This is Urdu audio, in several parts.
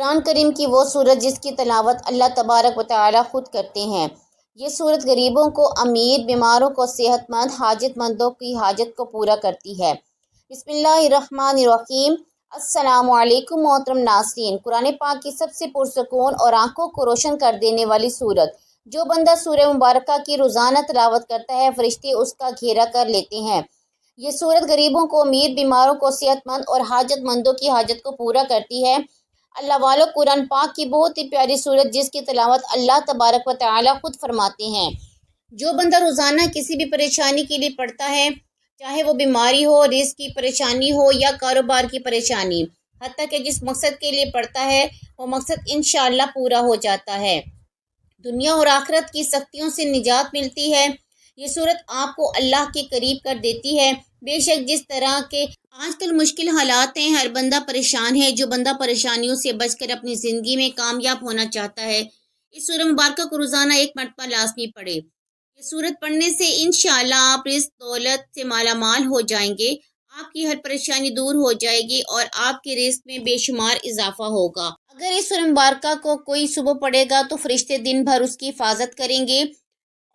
قرآن کریم کی وہ سورت جس کی تلاوت اللہ تبارک و تعالی خود کرتے ہیں۔ یہ سورت غریبوں کو، امیر، بیماروں کو صحت مند، حاجت مندوں کی حاجت کو پورا کرتی ہے۔ بسم اللہ الرحمن الرحیم۔ السلام علیکم محترم ناظرین، قرآن پاک کی سب سے پرسکون اور آنکھوں کو روشن کر دینے والی سورت، جو بندہ سورہ مبارکہ کی روزانہ تلاوت کرتا ہے فرشتے اس کا گھیرا کر لیتے ہیں۔ یہ سورت غریبوں کو، امیر، بیماروں کو صحت مند اور حاجت مندوں کی حاجت کو پورا کرتی ہے۔ اللہ والو، قرآن پاک کی بہت ہی پیاری سورت جس کی تلاوت اللہ تبارک و تعالی خود فرماتے ہیں۔ جو بندہ روزانہ کسی بھی پریشانی کے لیے پڑھتا ہے، چاہے وہ بیماری ہو، رزق کی پریشانی ہو یا کاروبار کی پریشانی، حتیٰ کہ جس مقصد کے لیے پڑھتا ہے وہ مقصد انشاءاللہ پورا ہو جاتا ہے۔ دنیا اور آخرت کی سختیوں سے نجات ملتی ہے۔ یہ صورت آپ کو اللہ کے قریب کر دیتی ہے۔ بے شک جس طرح کے آج کل مشکل حالات ہیں، ہر بندہ پریشان ہے۔ جو بندہ پریشانیوں سے بچ کر اپنی زندگی میں کامیاب ہونا چاہتا ہے، اس سورہ مبارکہ کو روزانہ ایک مرتبہ لازمی پڑھے۔ یہ سورت پڑھنے سے انشاءاللہ آپ رزق دولت سے مالا مال ہو جائیں گے، آپ کی ہر پریشانی دور ہو جائے گی اور آپ کے رزق میں بے شمار اضافہ ہوگا۔ اگر اس سورہ مبارکہ کو کوئی صبح پڑھے گا تو فرشتے دن بھر اس کی حفاظت کریں گے،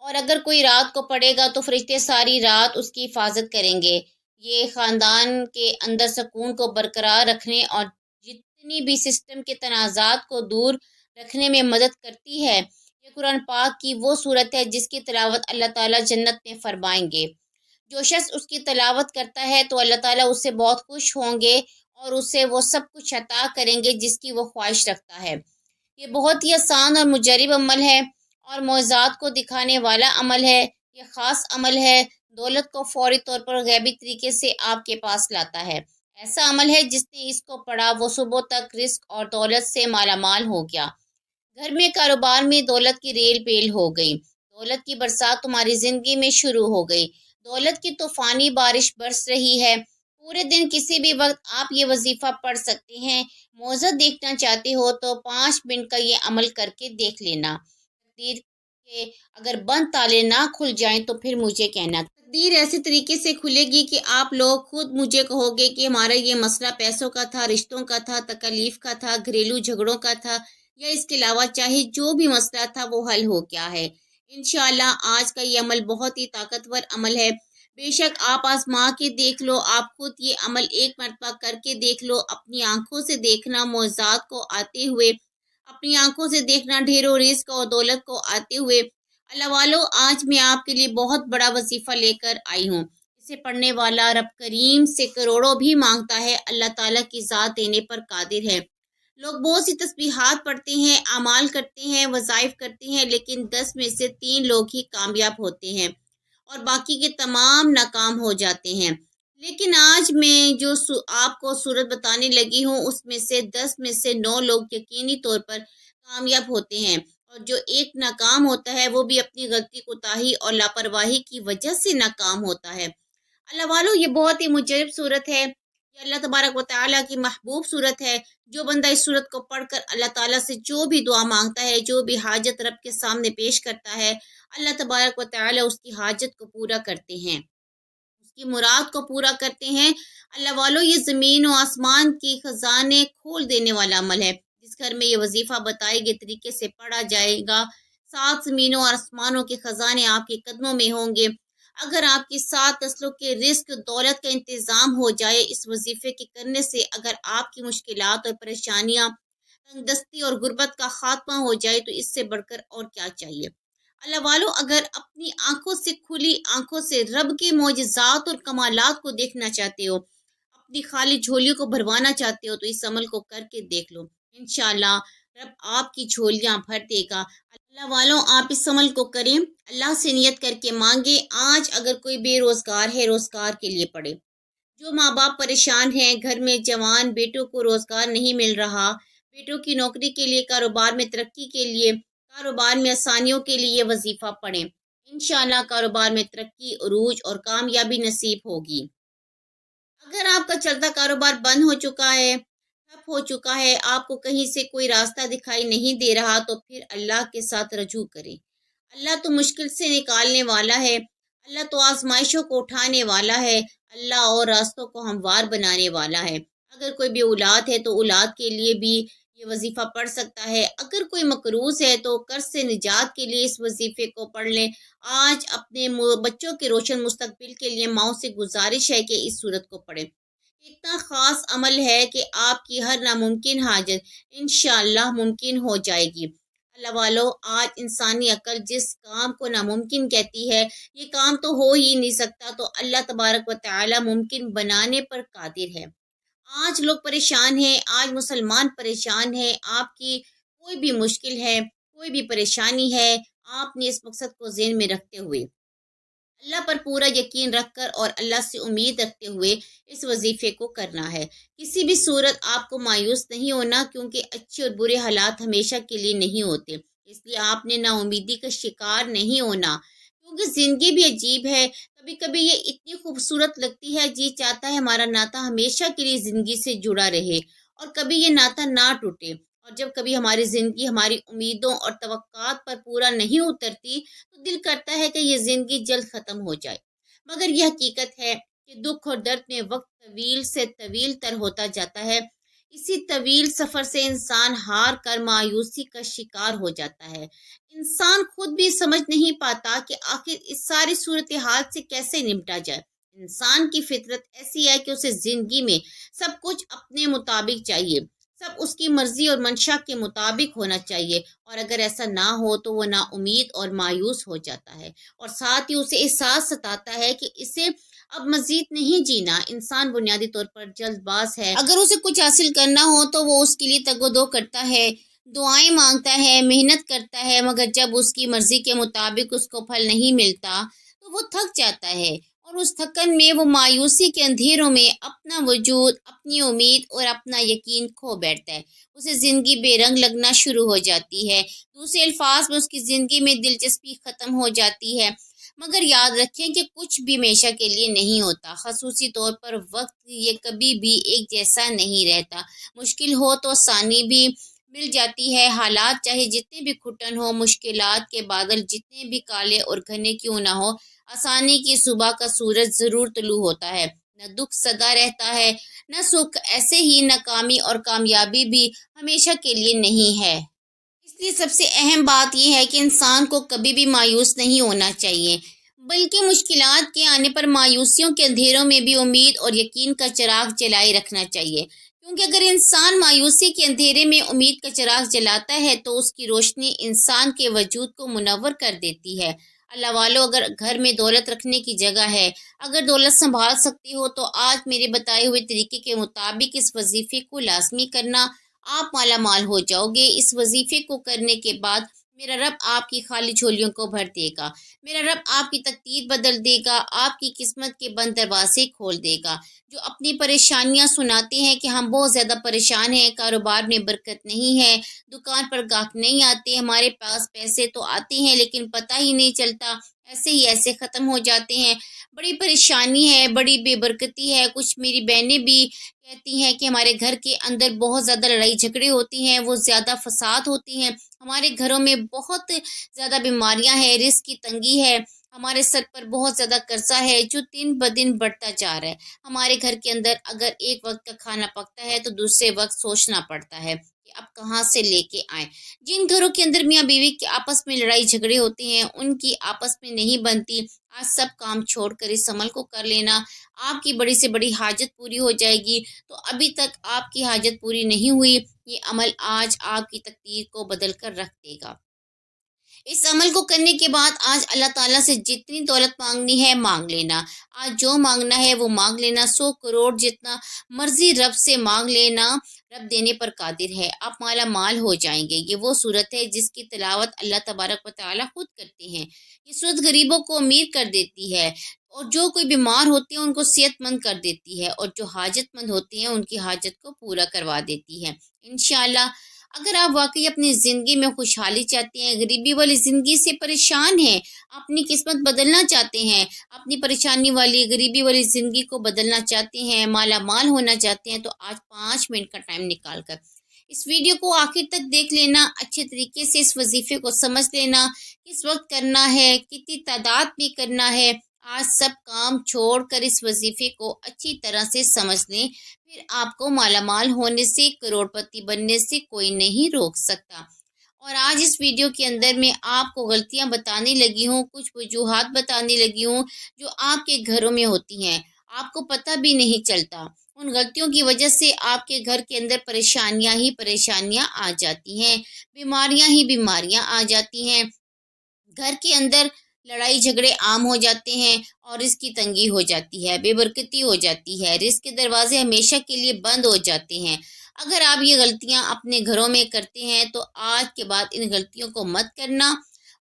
اور اگر کوئی رات کو پڑھے گا تو فرشتے ساری رات اس کی حفاظت کریں گے۔ یہ خاندان کے اندر سکون کو برقرار رکھنے اور جتنی بھی سسٹم کے تنازعات کو دور رکھنے میں مدد کرتی ہے۔ یہ قرآن پاک کی وہ سورت ہے جس کی تلاوت اللہ تعالیٰ جنت میں فرمائیں گے۔ جو شخص اس کی تلاوت کرتا ہے تو اللہ تعالیٰ اس سے بہت خوش ہوں گے اور اسے وہ سب کچھ عطا کریں گے جس کی وہ خواہش رکھتا ہے۔ یہ بہت ہی آسان اور مجرب عمل ہے اور معجزات کو دکھانے والا عمل ہے۔ یہ خاص عمل ہے، دولت کو فوری طور پر غیبی طریقے سے آپ کے پاس لاتا ہے۔ ایسا عمل ہے جس نے اس کو پڑھا وہ صبح تک رزق اور دولت سے مالا مال ہو گیا۔ گھر میں، کاروبار میں دولت کی ریل پیل ہو گئی۔ دولت کی برسات تمہاری زندگی میں شروع ہو گئی۔ دولت کی طوفانی بارش برس رہی ہے۔ پورے دن کسی بھی وقت آپ یہ وظیفہ پڑھ سکتے ہیں۔ معجزہ دیکھنا چاہتے ہو تو 5 منٹ کا یہ عمل کر کے دیکھ لینا۔ تقدیر کے اگر بند تالے نہ کھل جائیں تو پھر مجھے کہنا۔ تقدیر ایسے طریقے سے کھلے گی کہ آپ لوگ خود مجھے کہو گے کہ ہمارا یہ مسئلہ پیسوں کا تھا، رشتوں کا تھا، تکلیف کا تھا، گھریلو جھگڑوں کا تھا، یا اس کے علاوہ چاہے جو بھی مسئلہ تھا وہ حل ہو گیا ہے۔ انشاءاللہ آج کا یہ عمل بہت ہی طاقتور عمل ہے۔ بے شک آپ آزما کے دیکھ لو، آپ خود یہ عمل ایک مرتبہ کر کے دیکھ لو، اپنی آنکھوں سے دیکھنا معجزات کو آتے ہوئے، اپنی آنکھوں سے دیکھنا ڈھیروں رزق اور دولت کو آتے ہوئے۔ اللہ والو، آج میں آپ کے لیے بہت بڑا وظیفہ لے کر آئی ہوں۔ اسے پڑھنے والا رب کریم سے کروڑوں بھی مانگتا ہے، اللہ تعالیٰ کی ذات دینے پر قادر ہے۔ لوگ بہت سی تسبیحات پڑھتے ہیں، اعمال کرتے ہیں، وظائف کرتے ہیں، لیکن 10 میں سے 3 لوگ ہی کامیاب ہوتے ہیں اور باقی کے تمام ناکام ہو جاتے ہیں۔ لیکن آج میں جو آپ کو صورت بتانے لگی ہوں، اس میں سے 10 میں سے 9 لوگ یقینی طور پر کامیاب ہوتے ہیں، اور جو ایک ناکام ہوتا ہے وہ بھی اپنی غلطی، کوتاہی اور لاپرواہی کی وجہ سے ناکام ہوتا ہے۔ اللہ والو، یہ بہت ہی مجرب صورت ہے، یہ اللہ تبارک و تعالیٰ کی محبوب صورت ہے۔ جو بندہ اس صورت کو پڑھ کر اللہ تعالیٰ سے جو بھی دعا مانگتا ہے، جو بھی حاجت رب کے سامنے پیش کرتا ہے، اللہ تبارک و تعالیٰ اس کی حاجت کو پورا کرتے ہیں، اس کی مراد کو پورا کرتے ہیں۔ اللہ والو، یہ زمین و آسمان کی خزانے کھول دینے والا عمل ہے۔ جس گھر میں یہ وظیفہ بتائے گئے طریقے سے پڑھا جائے گا، 7 زمینوں اور آسمانوں کے خزانے آپ کے قدموں میں ہوں گے۔ اگر آپ کی 7 نسلوں کے رزق دولت کا انتظام ہو جائے اس وظیفے کے کرنے سے، اگر آپ کی مشکلات اور پریشانیاں، تنگ دستی اور غربت کا خاتمہ ہو جائے، تو اس سے بڑھ کر اور کیا چاہیے۔ اللہ والو، اگر اپنی آنکھوں سے، کھلی آنکھوں سے رب کے معجزات اور کمالات کو دیکھنا چاہتے ہو، اپنی خالی جھولیوں کو بھروانا چاہتے ہو، تو اس عمل کو کر کے دیکھ لو۔ انشاءاللہ رب آپ کی جھولیاں بھر دے گا۔ اللہ والوں، آپ اس عمل کو کریں، اللہ سے نیت کر کے مانگیں۔ آج اگر کوئی بے روزگار ہے، روزگار کے لیے پڑھے۔ جو ماں باپ پریشان ہیں، گھر میں جوان بیٹوں کو روزگار نہیں مل رہا، بیٹوں کی نوکری کے لیے، کاروبار میں ترقی کے لیے، کاروبار میں آسانیوں کے لیے وظیفہ پڑھیں۔ انشاءاللہ کاروبار میں ترقی، عروج اور کامیابی نصیب ہوگی۔ اگر آپ کا چلتا کاروبار بند ہو چکا ہے، ٹھپ ہو چکا ہے، آپ کو کہیں سے کوئی راستہ دکھائی نہیں دے رہا، تو پھر اللہ کے ساتھ رجوع کریں۔ اللہ تو مشکل سے نکالنے والا ہے، اللہ تو آزمائشوں کو اٹھانے والا ہے، اللہ اور راستوں کو ہموار بنانے والا ہے۔ اگر کوئی بھی اولاد ہے تو اولاد کے لیے بھی یہ وظیفہ پڑھ سکتا ہے۔ اگر کوئی مقروض ہے تو قرض سے نجات کے لیے اس وظیفے کو پڑھ لیں۔ آج اپنے بچوں کے روشن مستقبل کے لیے ماؤں سے گزارش ہے کہ اس صورت کو پڑھیں۔ اتنا خاص عمل ہے کہ آپ کی ہر ناممکن حاجت انشاءاللہ ممکن ہو جائے گی۔ اللہ والو، آج انسانی عقل جس کام کو ناممکن کہتی ہے، یہ کام تو ہو ہی نہیں سکتا، تو اللہ تبارک و تعالی ممکن بنانے پر قادر ہے۔ آج لوگ پریشان ہیں، آج مسلمان پریشان ہیں۔ آپ کی کوئی بھی مشکل ہے، کوئی بھی پریشانی ہے، آپ نے اس مقصد کو ذہن میں رکھتے ہوئے، اللہ پر پورا یقین رکھ کر اور اللہ سے امید رکھتے ہوئے اس وظیفے کو کرنا ہے۔ کسی بھی صورت آپ کو مایوس نہیں ہونا، کیونکہ اچھے اور برے حالات ہمیشہ کے لیے نہیں ہوتے، اس لیے آپ نے نا امیدی کا شکار نہیں ہونا، کیونکہ زندگی بھی عجیب ہے۔ کبھی کبھی یہ اتنی خوبصورت لگتی ہے، جی چاہتا ہے ہمارا ناطہ ہمیشہ کے لیے زندگی سے جڑا رہے، اور کبھی یہ ناطہ نہ ٹوٹے، اور جب کبھی ہماری زندگی ہماری امیدوں اور توقعات پر پورا نہیں اترتی تو دل کرتا ہے کہ یہ زندگی جلد ختم ہو جائے، مگر یہ حقیقت ہے کہ دکھ اور درد میں وقت طویل سے طویل تر ہوتا جاتا ہے۔ اسی طویل سفر سے انسان ہار کر مایوسی کا شکار ہو جاتا ہے۔ انسان خود بھی سمجھ نہیں پاتا کہ آخر اس ساری صورتحال سے کیسے نمٹا جائے۔ انسان کی فطرت ایسی ہے کہ اسے زندگی میں سب کچھ اپنے مطابق چاہیے، سب اس کی مرضی اور منشا کے مطابق ہونا چاہیے، اور اگر ایسا نہ ہو تو وہ نا امید اور مایوس ہو جاتا ہے، اور ساتھ ہی اسے احساس ستاتا ہے کہ اسے اب مزید نہیں جینا۔ انسان بنیادی طور پر جلد باز ہے، اگر اسے کچھ حاصل کرنا ہو تو وہ اس کے لیے تگ و دو کرتا ہے، دعائیں مانگتا ہے، محنت کرتا ہے، مگر جب اس کی مرضی کے مطابق اس کو پھل نہیں ملتا تو وہ تھک جاتا ہے، اور اس تھکن میں وہ مایوسی کے اندھیروں میں اپنا وجود، اپنی امید اور اپنا یقین کھو بیٹھتا ہے۔ اسے زندگی بے رنگ لگنا شروع ہو جاتی ہے، دوسرے الفاظ میں اس کی زندگی میں دلچسپی ختم ہو جاتی ہے۔ مگر یاد رکھیں کہ کچھ بھی ہمیشہ کے لیے نہیں ہوتا، خصوصی طور پر وقت یہ کبھی بھی ایک جیسا نہیں رہتا۔ مشکل ہو تو آسانی بھی مل جاتی ہے، حالات چاہے جتنے بھی گھٹن ہو، مشکلات کے بادل جتنے بھی کالے اور گھنے کیوں نہ ہو، آسانی کی صبح کا سورج ضرور طلوع ہوتا ہے۔ نہ دکھ سدا رہتا ہے، نہ سکھ، ایسے ہی ناکامی اور کامیابی بھی ہمیشہ کے لیے نہیں ہے۔ اس لیے سب سے اہم بات یہ ہے کہ انسان کو کبھی بھی مایوس نہیں ہونا چاہیے، بلکہ مشکلات کے آنے پر مایوسیوں کے اندھیروں میں بھی امید اور یقین کا چراغ جلائے رکھنا چاہیے، کیونکہ اگر انسان مایوسی کے اندھیرے میں امید کا چراغ جلاتا ہے تو اس کی روشنی انسان کے وجود کو منور کر دیتی ہے۔ اللہ والو، اگر گھر میں دولت رکھنے کی جگہ ہے، اگر دولت سنبھال سکتی ہو تو آج میرے بتائے ہوئے طریقے کے مطابق اس وظیفے کو لازمی کرنا، آپ مالا مال ہو جاؤ گے۔ اس وظیفے کو کرنے کے بعد میرا رب آپ کی خالی جھولیوں کو بھر دے گا، میرا رب آپ کی تقدیر بدل دے گا، آپ کی قسمت کے بند دروازے کھول دے گا۔ جو اپنی پریشانیاں سناتے ہیں کہ ہم بہت زیادہ پریشان ہیں، کاروبار میں برکت نہیں ہے، دکان پر گاہک نہیں آتے، ہمارے پاس پیسے تو آتے ہیں لیکن پتہ ہی نہیں چلتا، ایسے ہی ایسے ختم ہو جاتے ہیں، بڑی پریشانی ہے، بڑی بے برکتی ہے۔ کچھ میری بہنیں بھی کہتی ہیں کہ ہمارے گھر کے اندر بہت زیادہ لڑائی جھگڑے ہوتی ہیں، وہ زیادہ فساد ہوتی ہیں، ہمارے گھروں میں بہت زیادہ بیماریاں ہیں، رزق کی تنگی ہے، ہمارے سر پر بہت زیادہ قرضہ ہے جو دن بدن بڑھتا جا رہا ہے۔ ہمارے گھر کے اندر اگر ایک وقت کا کھانا پکتا ہے تو دوسرے وقت سوچنا پڑتا ہے کہ اب کہاں سے لے کے آئیں۔ جن گھروں کے اندر میاں بیوی کے آپس میں لڑائی جھگڑے ہوتے ہیں، ان کی آپس میں نہیں بنتی، آج سب کام چھوڑ کر اس عمل کو کر لینا، آپ کی بڑی سے بڑی حاجت پوری ہو جائے گی۔ تو ابھی تک آپ کی حاجت پوری نہیں ہوئی، یہ عمل آج آپ کی تقدیر کو بدل کر رکھ دے گا۔ اس عمل کو کرنے کے بعد آج اللہ تعالیٰ سے جتنی دولت مانگنی ہے مانگ لینا، آج جو مانگنا ہے وہ مانگ لینا، 100 کروڑ جتنا مرضی رب سے مانگ لینا، رب دینے پر قادر ہے، آپ مالا مال ہو جائیں گے۔ یہ وہ صورت ہے جس کی تلاوت اللہ تبارک و تعالیٰ خود کرتے ہیں۔ یہ صورت غریبوں کو امیر کر دیتی ہے، اور جو کوئی بیمار ہوتے ہیں ان کو صحت مند کر دیتی ہے، اور جو حاجت مند ہوتے ہیں ان کی حاجت کو پورا کروا دیتی ہے انشاءاللہ۔ اگر آپ واقعی اپنی زندگی میں خوشحالی چاہتے ہیں، غریبی والی زندگی سے پریشان ہیں، اپنی قسمت بدلنا چاہتے ہیں، اپنی پریشانی والی غریبی والی زندگی کو بدلنا چاہتے ہیں، مالا مال ہونا چاہتے ہیں، تو آج 5 منٹ کا ٹائم نکال کر اس ویڈیو کو آخر تک دیکھ لینا، اچھے طریقے سے اس وظیفے کو سمجھ لینا، کس وقت کرنا ہے، کتنی تعداد میں کرنا ہے۔ آج سب کام چھوڑ کر اس وظیفے کو اچھی طرح سے سمجھ لیں، پھر آپ کو مالا مال ہونے سے، کروڑ پتی بننے سے کوئی نہیں روک سکتا۔ اور آج اس ویڈیو کے اندر میں آپ کو غلطیاں بتانے لگی ہوں، کچھ وجوہات بتانے لگی ہوں جو آپ کے گھروں میں ہوتی ہیں، آپ کو پتہ بھی نہیں چلتا۔ ان غلطیوں کی وجہ سے آپ کے گھر کے اندر پریشانیاں ہی پریشانیاں آ جاتی ہیں، بیماریاں ہی بیماریاں آ جاتی ہیں، گھر کے اندر لڑائی جھگڑے عام ہو جاتے ہیں اور رزق کی تنگی ہو جاتی ہے، بے برکتی ہو جاتی ہے، رزق کے دروازے ہمیشہ کے لیے بند ہو جاتے ہیں۔ اگر آپ یہ غلطیاں اپنے گھروں میں کرتے ہیں تو آج کے بعد ان غلطیوں کو مت کرنا،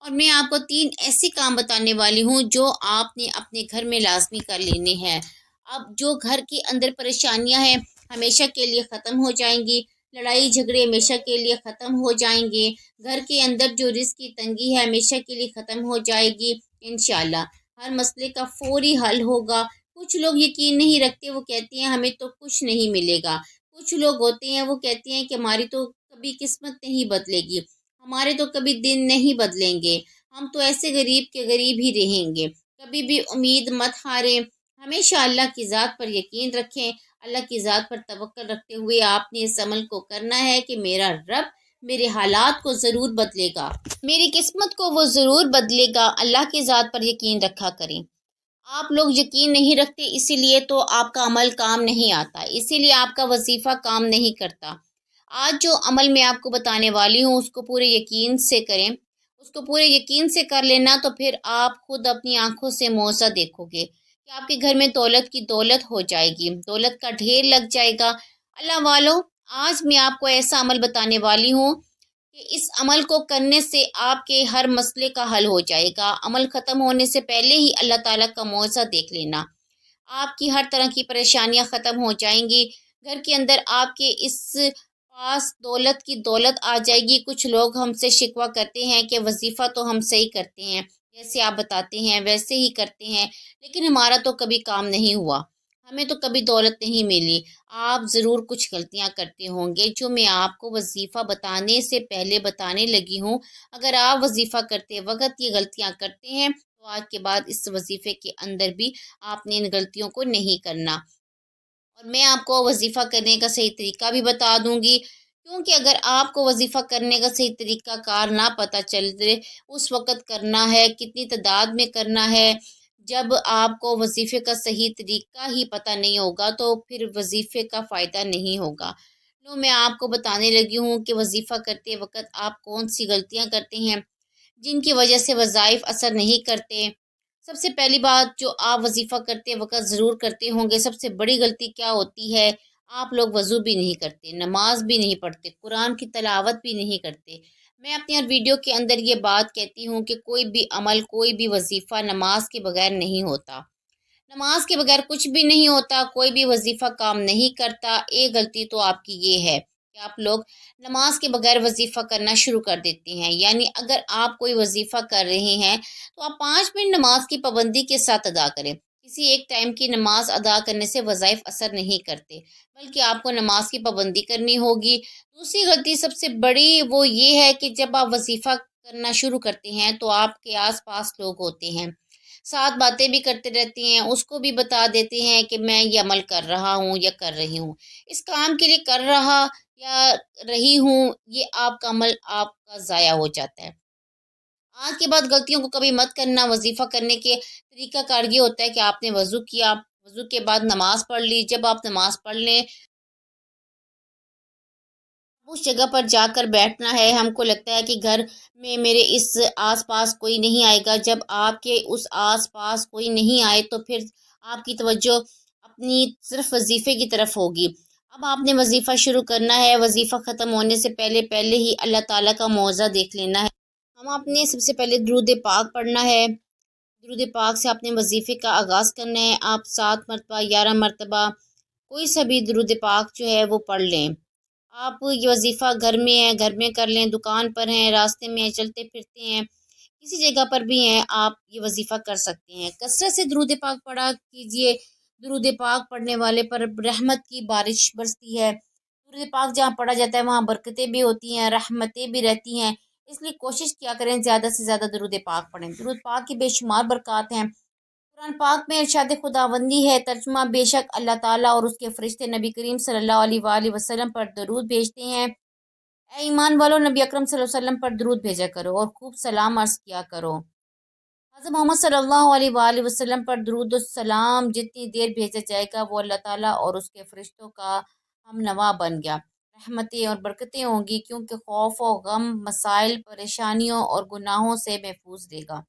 اور میں آپ کو 3 ایسے کام بتانے والی ہوں جو آپ نے اپنے گھر میں لازمی کر لینے ہیں۔ اب جو گھر کے اندر پریشانیاں ہیں ہمیشہ کے لیے ختم ہو جائیں گی، لڑائی جھگڑے ہمیشہ کے لیے ختم ہو جائیں گے، گھر کے اندر جو رزق کی تنگی ہے ہمیشہ کے لیے ختم ہو جائے گی انشاءاللہ۔ ہر مسئلے کا فوری حل ہوگا۔ کچھ لوگ یقین نہیں رکھتے، وہ کہتے ہیں ہمیں تو کچھ نہیں ملے گا۔ کچھ لوگ ہوتے ہیں وہ کہتے ہیں کہ ہماری تو کبھی قسمت نہیں بدلے گی، ہمارے تو کبھی دن نہیں بدلیں گے، ہم تو ایسے غریب کے غریب ہی رہیں گے۔ کبھی بھی امید مت ہاریں، ہمیشہ اللہ کی ذات پر یقین رکھیں۔ اللہ کی ذات پر توکل رکھتے ہوئے آپ نے اس عمل کو کرنا ہے کہ میرا رب میرے حالات کو ضرور بدلے گا، میری قسمت کو وہ ضرور بدلے گا۔ اللہ کی ذات پر یقین رکھا کریں۔ آپ لوگ یقین نہیں رکھتے، اسی لیے تو آپ کا عمل کام نہیں آتا، اسی لیے آپ کا وظیفہ کام نہیں کرتا۔ آج جو عمل میں آپ کو بتانے والی ہوں اس کو پورے یقین سے کریں، اس کو پورے یقین سے کر لینا، تو پھر آپ خود اپنی آنکھوں سے معجزہ دیکھو گے کہ آپ کے گھر میں دولت کی دولت ہو جائے گی، دولت کا ڈھیر لگ جائے گا۔ اللہ والوں، آج میں آپ کو ایسا عمل بتانے والی ہوں کہ اس عمل کو کرنے سے آپ کے ہر مسئلے کا حل ہو جائے گا۔ عمل ختم ہونے سے پہلے ہی اللہ تعالیٰ کا معجزہ دیکھ لینا، آپ کی ہر طرح کی پریشانیاں ختم ہو جائیں گی۔ گھر کے اندر آپ کے اس پاس دولت کی دولت آ جائے گی۔ کچھ لوگ ہم سے شکوہ کرتے ہیں کہ وظیفہ تو ہم صحیح کرتے ہیں، جیسے آپ بتاتے ہیں ویسے ہی کرتے ہیں، لیکن ہمارا تو کبھی کام نہیں ہوا، ہمیں تو کبھی دولت نہیں ملی۔ آپ ضرور کچھ غلطیاں کرتے ہوں گے جو میں آپ کو وظیفہ بتانے سے پہلے بتانے لگی ہوں۔ اگر آپ وظیفہ کرتے وقت یہ غلطیاں کرتے ہیں تو آج کے بعد اس وظیفے کے اندر بھی آپ نے ان غلطیوں کو نہیں کرنا۔ اور میں آپ کو وظیفہ کرنے کا صحیح طریقہ بھی بتا دوں گی، کیونکہ اگر آپ کو وظیفہ کرنے کا صحیح طریقہ کار نہ پتہ چلے اس وقت کرنا ہے، کتنی تعداد میں کرنا ہے، جب آپ کو وظیفے کا صحیح طریقہ ہی پتہ نہیں ہوگا تو پھر وظیفے کا فائدہ نہیں ہوگا۔ میں آپ کو بتانے لگی ہوں کہ وظیفہ کرتے وقت آپ کون سی غلطیاں کرتے ہیں جن کی وجہ سے وظائف اثر نہیں کرتے۔ سب سے پہلی بات جو آپ وظیفہ کرتے وقت ضرور کرتے ہوں گے، سب سے بڑی غلطی کیا ہوتی ہے؟ آپ لوگ وضو بھی نہیں کرتے، نماز بھی نہیں پڑھتے، قرآن کی تلاوت بھی نہیں کرتے۔ میں اپنی ہر ویڈیو کے اندر یہ بات کہتی ہوں کہ کوئی بھی عمل، کوئی بھی وظیفہ نماز کے بغیر نہیں ہوتا، نماز کے بغیر کچھ بھی نہیں ہوتا، کوئی بھی وظیفہ کام نہیں کرتا۔ ایک غلطی تو آپ کی یہ ہے کہ آپ لوگ نماز کے بغیر وظیفہ کرنا شروع کر دیتے ہیں، یعنی اگر آپ کوئی وظیفہ کر رہے ہیں تو آپ 5 منٹ نماز کی پابندی کے ساتھ ادا کریں۔ کسی ایک ٹائم کی نماز ادا کرنے سے وظائف اثر نہیں کرتے، بلکہ آپ کو نماز کی پابندی کرنی ہوگی۔ دوسری غلطی سب سے بڑی وہ یہ ہے کہ جب آپ وظیفہ کرنا شروع کرتے ہیں تو آپ کے آس پاس لوگ ہوتے ہیں، ساتھ باتیں بھی کرتے رہتے ہیں، اس کو بھی بتا دیتے ہیں کہ میں یہ عمل کر رہا ہوں یا کر رہی ہوں، اس کام کے لیے کر رہا یا رہی ہوں، یہ آپ کا عمل آپ کا ضائع ہو جاتا ہے۔ آج کے بعد غلطیوں کو کبھی مت کرنا۔ وظیفہ کرنے کے طریقہ کار یہ ہوتا ہے کہ آپ نے وضو کیا، وضو کے بعد نماز پڑھ لی، جب آپ نماز پڑھ لیں اس جگہ پر جا کر بیٹھنا ہے۔ ہم کو لگتا ہے کہ گھر میں میرے اس آس پاس کوئی نہیں آئے گا، جب آپ کے اس آس پاس کوئی نہیں آئے تو پھر آپ کی توجہ اپنی صرف وظیفے کی طرف ہوگی۔ اب آپ نے وظیفہ شروع کرنا ہے، وظیفہ ختم ہونے سے پہلے ہی اللہ تعالیٰ کا معجزہ دیکھ لینا ہے۔ ہم اپنے سب سے پہلے درود پاک پڑھنا ہے، درود پاک سے اپنے وظیفے کا آغاز کرنا ہے۔ آپ 7 مرتبہ 11 مرتبہ کوئی سا بھی درود پاک جو ہے وہ پڑھ لیں۔ آپ یہ وظیفہ گھر میں ہے، گھر میں کر لیں، دکان پر ہیں، راستے میں ہیں، چلتے پھرتے ہیں، کسی جگہ پر بھی ہیں، آپ یہ وظیفہ کر سکتے ہیں۔ کثرت سے درود پاک پڑھا کیجئے، درود پاک پڑھنے والے پر رحمت کی بارش برستی ہے۔ درود پاک جہاں پڑھا جاتا ہے وہاں برکتیں بھی ہوتی ہیں، رحمتیں بھی رہتی ہیں، اس لیے کوشش کیا کریں زیادہ سے زیادہ درود پاک پڑھیں۔ درود پاک کی بے شمار برکات ہیں۔ قرآن پاک میں ارشاد خداوندی ہے، ترجمہ: بے شک اللہ تعالیٰ اور اس کے فرشتے نبی کریم صلی اللہ علیہ وآلہ وسلم پر درود بھیجتے ہیں۔ اے ایمان والو، نبی اکرم صلی اللہ علیہ وسلم پر درود بھیجا کرو اور خوب سلام عرض کیا کرو۔ حضرت محمد صلی اللہ علیہ وآلہ وسلم پر درود و سلام جتنی دیر بھیجا جائے گا، وہ اللہ تعالیٰ اور اس کے فرشتوں کا ہم نوا بن گیا، رحمتیں اور برکتیں ہوں گی، کیونکہ خوف و غم، مسائل، پریشانیوں اور گناہوں سے محفوظ رہے گا۔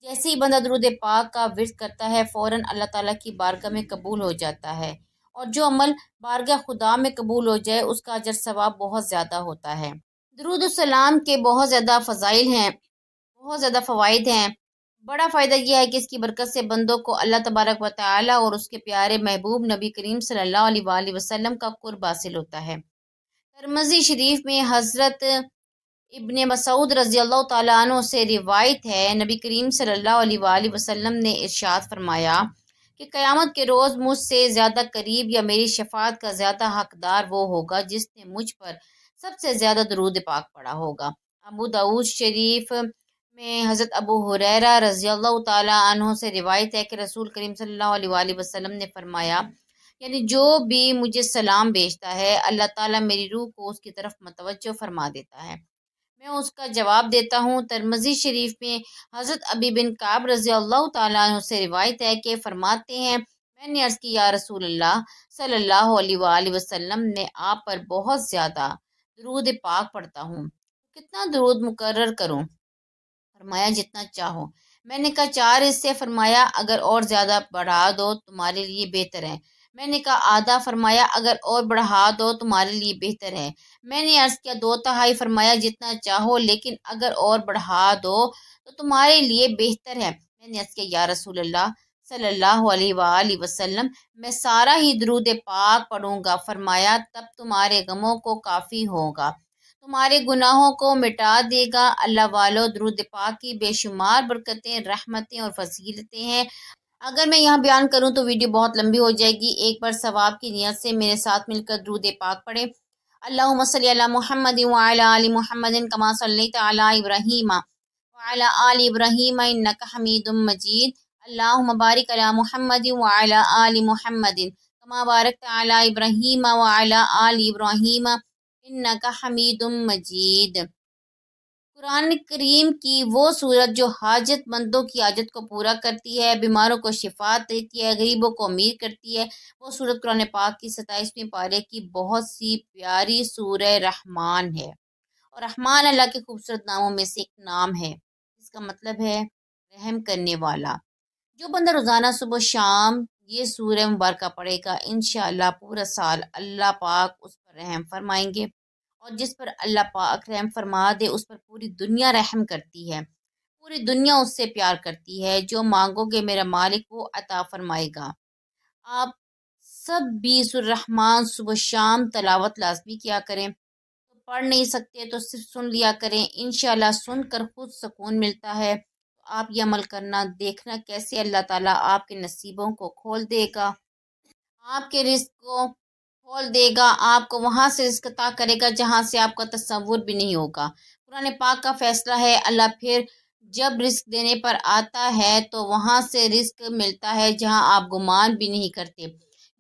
جیسے ہی بندہ درود پاک کا ورد کرتا ہے، فوراً اللہ تعالیٰ کی بارگاہ میں قبول ہو جاتا ہے، اور جو عمل بارگاہ خدا میں قبول ہو جائے اس کا اجر ثواب بہت زیادہ ہوتا ہے۔ درود السلام کے بہت زیادہ فضائل ہیں، بہت زیادہ فوائد ہیں۔ بڑا فائدہ یہ ہے کہ اس کی برکت سے بندوں کو اللہ تبارک و تعالی اور اس کے پیارے محبوب نبی کریم صلی اللہ علیہ وآلہ وسلم کا قرب حاصل ہوتا ہے۔ ترمذی شریف میں حضرت ابن مسعود رضی اللہ تعالیٰ عنہ سے روایت ہے، نبی کریم صلی اللہ علیہ وآلہ وسلم نے ارشاد فرمایا کہ قیامت کے روز مجھ سے زیادہ قریب یا میری شفاعت کا زیادہ حقدار وہ ہوگا جس نے مجھ پر سب سے زیادہ درود پاک پڑھا ہوگا۔ ابو داؤد شریف میں حضرت ابو ہریرہ رضی اللہ تعالیٰ عنہ سے روایت ہے کہ رسول کریم صلی اللہ علیہ وآلہ وسلم نے فرمایا، یعنی جو بھی مجھے سلام بھیجتا ہے، اللہ تعالیٰ میری روح کو اس کی طرف متوجہ فرما دیتا ہے، میں اس کا جواب دیتا ہوں۔ ترمذی شریف میں حضرت ابی بن کعب رضی اللہ تعالیٰ عنہ سے روایت ہے کہ فرماتے ہیں، میں نے عرض کی، یا رسول اللہ صلی اللہ علیہ وآلہ وسلم، میں آپ پر بہت زیادہ درود پاک پڑھتا ہوں، کتنا درود مقرر کروں؟ فرمایا جتنا چاہو۔ میں نے کہا 4 حصے؟ فرمایا اگر اور زیادہ بڑھا دو تمہارے لیے بہتر ہے۔ میں نے کہا آدھا؟ فرمایا اگر اور بڑھا دو تمہارے لیے بہتر ہے۔ میں نے عرض کیا 2/3؟ فرمایا جتنا چاہو، لیکن اگر اور بڑھا دو تو تمہارے لیے بہتر ہے۔ میں نے عرض کیا یا رسول اللہ صلی اللہ علیہ وآلہ وسلم، میں سارا ہی درود پاک پڑھوں گا۔ فرمایا تب تمہارے غموں کو کافی ہوگا، تمہارے گناہوں کو مٹا دے گا۔ اللہ والو، درود پاک کی بے شمار برکتیں، رحمتیں اور فضیلتیں ہیں۔ اگر میں یہاں بیان کروں تو ویڈیو بہت لمبی ہو جائے گی۔ ایک بار ثواب کی نیت سے میرے ساتھ مل کر درود پاک پڑھیں۔ اللہم صلی علی محمد وعلی آل محمد کما صلیت علی ابراہیم وعلی آل ابراہیم انک حمید مجید۔ اللہم بارک علی محمد وعلی آل محمد کما بارکت علی ابراہیم وعلی آل ابراہیم انک حمید مجید۔ قرآن کریم کی وہ صورت جو حاجت مندوں کی حاجت کو پورا کرتی ہے، بیماروں کو شفا دیتی ہے، غریبوں کو امیر کرتی ہے، وہ صورت قرآن پاک کی 27ویں پارے کی بہت سی پیاری سورہ رحمان ہے، اور رحمان اللہ کے خوبصورت ناموں میں سے ایک نام ہے، اس کا مطلب ہے رحم کرنے والا۔ جو بندہ روزانہ صبح و شام یہ سورہ مبارکہ پڑھے گا، انشاءاللہ پورا سال اللہ پاک اس پر رحم فرمائیں گے، اور جس پر اللہ پاک رحم فرما دے اس پر پوری دنیا رحم کرتی ہے، پوری دنیا اس سے پیار کرتی ہے۔ جو مانگو گے میرا مالک وہ عطا فرمائے گا۔ آپ سب بھی سورہ رحمان صبح شام تلاوت لازمی کیا کریں، تو پڑھ نہیں سکتے تو صرف سن لیا کریں، انشاءاللہ سن کر خود سکون ملتا ہے۔ تو آپ یہ عمل کرنا، دیکھنا کیسے اللہ تعالیٰ آپ کے نصیبوں کو کھول دے گا، آپ کے رزق کو کھول دے گا، آپ کو وہاں سے رزق عطا کرے گا جہاں سے آپ کا تصور بھی نہیں ہوگا۔ قرآن پاک کا فیصلہ ہے، اللہ پھر جب رزق دینے پر آتا ہے تو وہاں سے رزق ملتا ہے جہاں آپ گمان بھی نہیں کرتے۔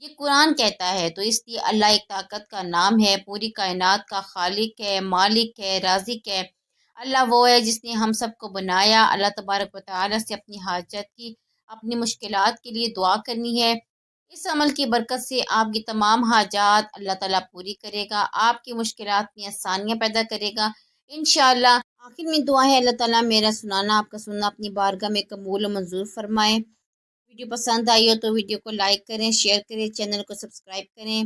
یہ قرآن کہتا ہے، تو اس لیے اللہ ایک طاقت کا نام ہے، پوری کائنات کا خالق ہے، مالک ہے، رازق ہے۔ اللہ وہ ہے جس نے ہم سب کو بنایا۔ اللہ تبارک و تعالیٰ سے اپنی حاجت کی، اپنی مشکلات کے لیے دعا کرنی ہے۔ اس عمل کی برکت سے آپ کی تمام حاجات اللہ تعالیٰ پوری کرے گا، آپ کی مشکلات میں آسانیاں پیدا کرے گا انشاءاللہ۔ آخر میں دعا ہے اللہ تعالیٰ میرا سنانا، آپ کا سننا اپنی بارگاہ میں قبول و منظور فرمائے۔ ویڈیو پسند آئی ہو تو ویڈیو کو لائک کریں، شیئر کریں، چینل کو سبسکرائب کریں۔